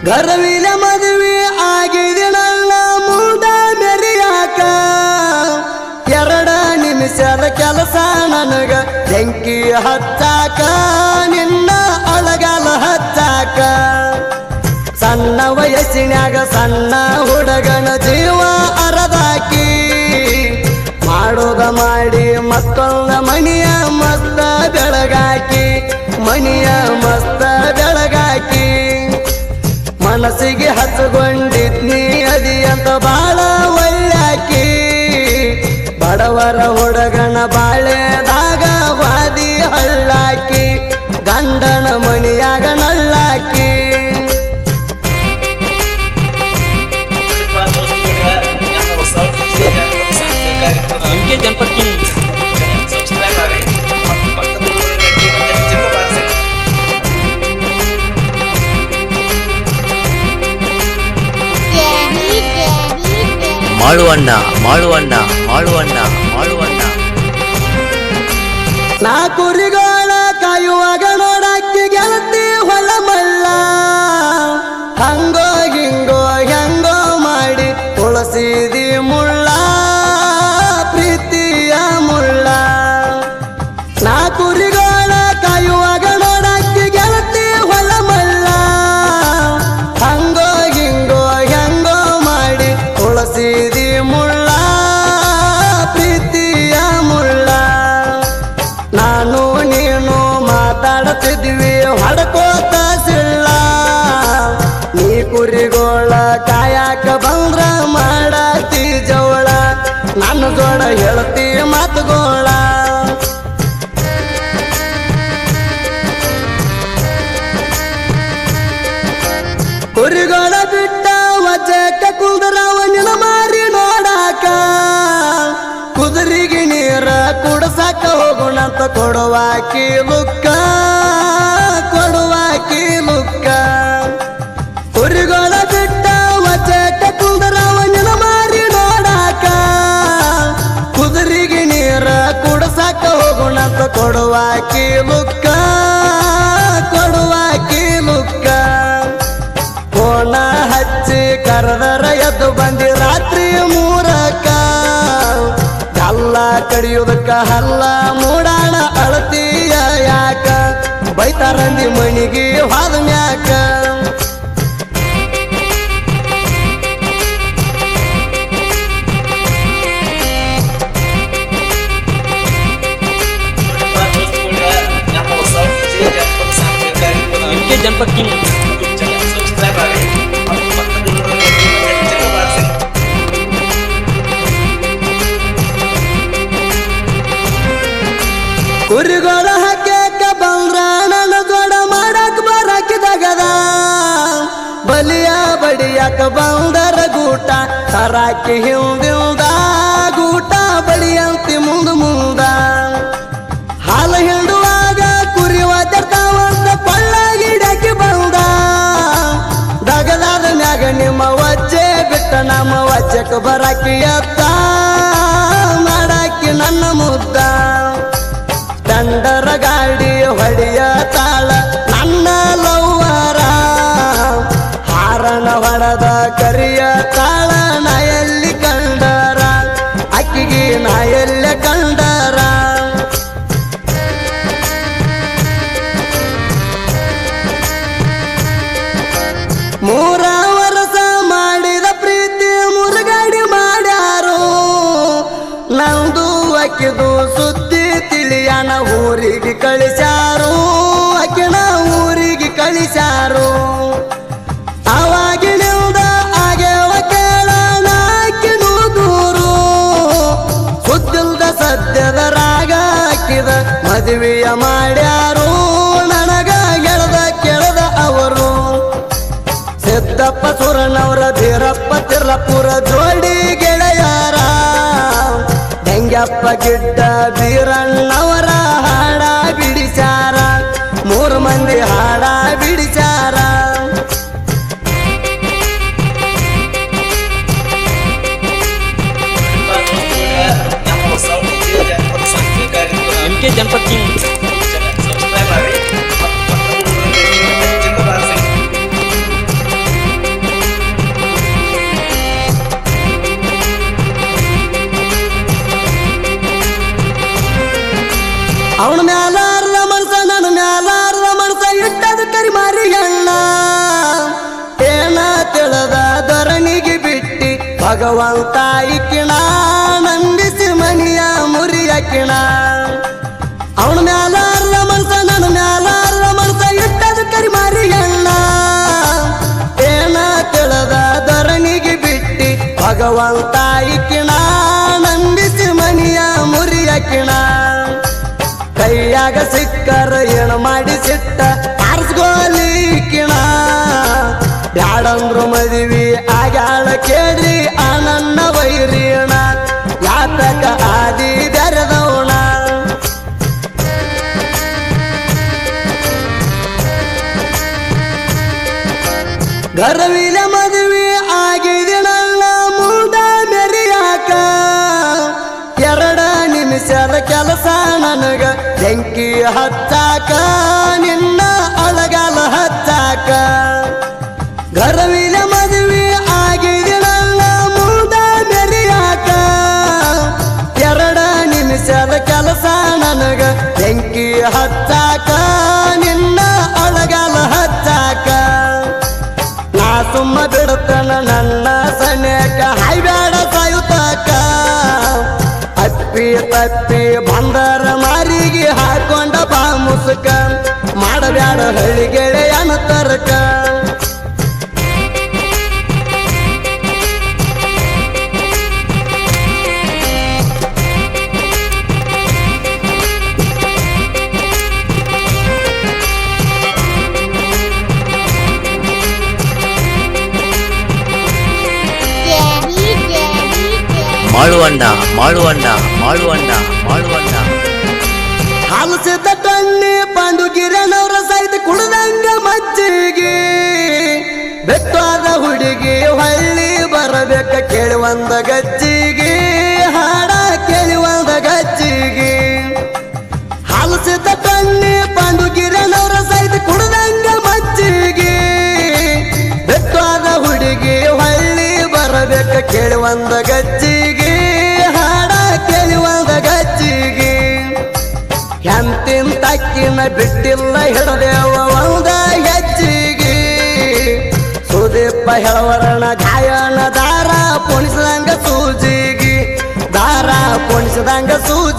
ಗರ್ವಿನ ಮದುವೆ ಆಗಿದೆ ನನ್ನ ಮುಂದ ಮೆರಿಯಾಕ 2 ನಿಮಿಷದ ಕೆಲಸ ನನಗ ಬೆಂಕಿ ಹಚ್ಚಾಕ ನಿನ್ನ ಅಳಗಾಲ ಹಚ್ಚಾಕ ಸಣ್ಣ ವಯಸ್ಸಿನ್ಯಾಗ ಸಣ್ಣ ಹುಡುಗನ ಜೀವ ಅರದಾಕಿ ಮಾಡೋದ ಮಾಡಿ ಮತ್ತೊಂದ ಮಣಿಯ ಮಸ್ತ ಬೆಳಗಾಕಿ ಮಣಿಯ ಮಸ್ತ ಬೆಳಗಾಕಿ ಮನಸ್ಸಿಗೆ ಹಚ್ಚಗೊಂಡಿದ್ನಿ ಅದಿ ಅಂತ ಬಾಳ ಒಳ್ಳ್ಯಾಕಿ ಬಡವರ ಹುಡುಗನ ಬಾಳೆದಾಗ ವಾದಿ ಹಳ್ಳಾಕಿ ಗಂಡನ ಮಣಿಯಾಗ ನಳ್ಳಾಕಿ जनपद की ಮಾಳುವಣ್ಣ ಮಾಳುವಣ್ಣ ಮಾಳುವಣ್ಣ ಮಾಳುವಣ್ಣ ನಾ ಕುರಿಗಳ ಕಾಯುವಾಗ ನೋಡಕ್ಕೆ ಗೆಳತಿ ಹೊಲ ಮಲ್ಲ ಹಂಗೋ ಹಿಂಗೋ ಹೆಂಗೋ ಮಾಡಿ ತುಳಸಿದಿ ಮುಳ್ಳ ಪ್ರೀತಿಯ ಮುಳ್ಳ ನಾ ಕುರಿಗಳ ಕಾಯುವಾಗ ನೋಡಕ್ಕೆ ಗೆಳತಿ ಹೊಲ ಮಲ್ಲ ಹಂಗೋ ಹಿಂಗೋ ಹೆಂಗೋ ಮಾಡಿ ತುಳಸಿದಿ ಮುಳ್ಳ ಪ್ರೀತಿಯ ಮುಳ್ಳ ನಾನು ನೀನು ಮಾತಾಡ್ತಿದ್ವಿ ಹೊಡ್ಕೋತ ಸಿಳ್ಳ ನೀ ಕುರಿಗೋಳ ಕಾಯಕ ಬಂದ್ರ ಮಾಡತಿ ಜವಳ ನನ್ನ ಜೋಡ ಹೇಳ್ತಿ ಮಾತುಗೋಳ ಕುರಿಗೋಳ ಬಿಟ್ಟ ವಜಕ ಕುಂದರವ ನಿನ ಮಾರಿ ನೋಡಾಕ ಕುದುರೆಗೆ ನೀರ ಕುಡಸಾಕ ಹೋಗೋಣಂತ ಕೊಡುವಾಕಿ ಲುಕ್ಕ ಕೊಡುವಾಕಿ ಲುಕ್ಕ ಕುರಿಗೋಳ ಬಿಟ್ಟ ವಜಕ ಕುಂದರವ ನಿನ ಮಾರಿ ನೋಡಾಕ ಕುದುರೆಗೆ ನೀರ ಕುಡಸಾಕ ಹೋಗೋಣಂತ ಕೊಡುವಾಕಿ ಲುಕ್ಕ ಕೊಡುವಾಕಿ ಲುಕ್ಕ ಫೋನ ಹಚ್ಚಿ ಕರೆದರ ಎದ್ದು ಬಂದಿ ರಾತ್ರಿ 3ಕ್ಕ ಕಲ್ಲ ಕಡಿಯುವುದಕ್ಕ ಹಲ್ಲ ಮೂಡಾಣ ಅಳತೀಯ ಯಾಕ ಬೈತಾರಂದಿ ಮಣಿಗೆ ಹಾದ ಮ್ಯಾಕ इनके जनपद की ಕುರಿಗೋಳ ಹಾಕ್ಯಾಕ ಬಂದ್ರ ನನ್ನ ಜೋಡ ಮಾಡಕ್ ಬರಾಕಿದಾಗದ ಬಲಿಯ ಬಡಿಯಾಕ ಬಂದರ ಗೂಟ ತರಾಕಿ ಹಿಂದಿಂದ ಗೂಟ ಬಡಿಯಂತಿ ಮುಂದ ಹಾಲು ಹಿಂಡುವಾಗ ಕುರಿ ಒದರ್ತಾವಂತ ಕೊಳ್ಳಗಿಡಕ್ಕೆ ಬಂದ ದಗದಾದ ಮ್ಯಾಗ ನಿಮ್ಮ ವಜ್ಜೆ ಬಿಟ್ಟ ನಮ್ಮ ವಜ್ಜಕ್ಕೆ ಬರಾಕಿ ಎತ್ತ ಮಾಡಾಕಿ ನನ್ನ ಮುದ್ದ ದಂಡರ ಗಾಡಿ ಹೊಡೆಯ ತಾಳ ನನ್ನ ಲವ್ವರ ಹಾರನ ಹೊಡೆದ ಕರಿಯ ತಾಳ ನಾಯಲ್ಲಿ ಕಂಡರ ಅಕ್ಕಿಗೆ ನಾಯಲ್ಲ ಕಂಡರ ಮೂರ ವರ್ಷ ಮಾಡಿದ ಪ್ರೀತಿ ಮುರುಗಾಡಿ ಮಾಡ್ಯಾರು ನಂದು ಅಕ್ಕಿದು ಸುದ್ದಿ ತಿಳಿಯನ ಊರಿಗೆ ಕಳಿಸ್ಯಾರು ಅಕ್ಕಿನ ಊರಿಗೆ ಕಳಿಸ್ಯಾರು ಅವಾಗಿನಿಂದ ಆಗ್ಯವ ಕೇಳಣ ಅಕ್ಕಿನೂ ದೂರು ಸುದ್ದಿಲ್ದ ಸದ್ಯದ ರಾಗ ಹಾಕಿದ ಮದುವೆಯ ಮಾಡ್ಯಾರು ನನಗ ಗೆಳದ ಕೆಳದ ಅವರು ಸಿದ್ದಪ್ಪ ಸುರನವರ ಧೀರಪ್ಪ ತಿರ್ಲಪುರ ಜೋಡಿ ಗೆಳೆಯರ ಡೆಂಗಪ್ಪ ಗಿಡ್ಡ ಬೀರಣ್ಣವರ ಹಾಡ ಬಿಡಿಸ್ಯಾರ 3 ಮಂದಿ ಹಾಡ ಬಿಡಿಸ್ಯಾರ इनके जनपद की ಕರಿಮಾರಿ ಅಣ್ಣ ಏನ ತಿಳಿದ ಧರಣಿಗೆ ಬಿಟ್ಟಿ ಭಗವಂತ ಇಕ್ಕಿಣ ನಂದಿಸಿ ಮನಿಯ ಮುರಿಯಕಿಣ ಅವನ ಮ್ಯಾಲಾರ ಮನಸ ನನ್ನ ಮ್ಯಾಲಾರ ಮನಸ ಇಟ್ಟದ ಕರಿಮಾರಿ ಅಣ್ಣ ಏನ ತಿಳಿದ ಧರಣಿಗೆ ಬಿಟ್ಟಿ ಭಗವಂತ ಇಕ್ಕಿಣ ನಂದಿಸಿ ಮನಿಯ ಮುರಿಯಕಿಣ ಕೈಯಾಗ ಸಿಕ್ಕರ ಏನು ಮಾಡಿ ಸಿಟ್ಟ ಆರಿಸ್ಗೋಲಿಕ್ಕಿಣ ಬ್ಯಾಡಂದ್ರು ಮದುವೆ ಆಗ್ಯಾಳ ಕೇಳಿ ಆ ನನ್ನ ವೈರಿಯಣ ಯಾತಕ ಆದಿ ಬೆರೆದವಣ ಗರ್ವಿಲ ಮದುವೆ ಆಗಿದೆ ನನ್ನ ಮುಂದ ಮೆರಿಯಾಕ 2 ನಿಮಿಷದ ಕೆಲಸ ನನಗ ಬೆಂಕಿ ಹಚ್ಚಾಕ ನಿನ್ನ ಅಳಗಾಲ ಹಚ್ಚಾಕ ಗರ್ವಿಲ ಮದುವೆ ಆಗಿದೆ ನನ್ನ ಮುಂದ ಮೆರಿಯಾಕ 2 ನಿಮಿಷದ ಕೆಲಸ ನನಗ ಬೆಂಕಿ ಹಚ್ಚಾಕ ನಿನ್ನ ಅಳಗಾಲ ಹಚ್ಚಾಕ ನಾ ಸುಮ್ಮ ಬಿಡ್ತನ ನನ್ನ ಸನ್ಯಾಕ ಹಾಯ್ಬೇಡ ಸಾಯುತ್ತಾಕ ಅಪ್ಪಿ ತಪ್ಪಿ ಬಂದರ ಮಾರಿಗೆ ಹಾಕೊಂಡ ಬಾ ಮುಸುಕ ಮಾಡಬ್ಯಾಡ ಹಳ್ಳಿಗೆಳೆಯನ ತರ್ಕ ಮಾಳುವಣ್ಣ ಮಾಳುವಣ್ಣ ಮಾಳುವಣ್ಣ ಮಾಳುವಣ್ಣ ಹಾಲಸಿದ ಕಣ್ಣಿ ಪಾಂಡುಗಿರನವರ ಸಹಿತ ಕುಡ್ದಂಗ ಮಜ್ಜಿಗೆ ಬೆಟ್ಟಾದ ಹುಡುಗಿ ಹಳ್ಳಿ ಬರಬೇಕ ಕೇಳಿ ಒಂದ ಗಜ್ಜಿಗೆ ಹಾಡ ಕೇಳಿ ಒಂದ ಗಜ್ಜಿಗೆ ಹಾಲಸಿದ ಕಣ್ಣಿ ಪಾಂಡುಗಿರನವರ ಸಹಿತ ಕುಡ್ದಂಗ ಮಜ್ಜಿಗೆ ಬೆಟ್ಟಾದ ಹುಡುಗಿ ಹಳ್ಳಿ ಬರಬೇಕ ಕೇಳಿ ಒಂದ ಗಜ್ಜಿಗೆ ಹಾಡ ಕೇಳಿ ಒಂದ ಗಜ್ಜಿಗೆ ಎಂತಿನ ತಕ್ಕಿನ ಬಿಟ್ಟಿಲ್ಲ ಹಿಡದೇವ ಒಂದ ಹೆಜ್ಜಿಗೆ ಸುದೀಪ ಹೇಳವರಣ ಗಾಯನ ದಾರ ಪುಣಿಸಿದಂಗ ಸೂಜಿಗೆ ದಾರ ಪುಣಿಸಿದಂಗ ಸೂಜಿ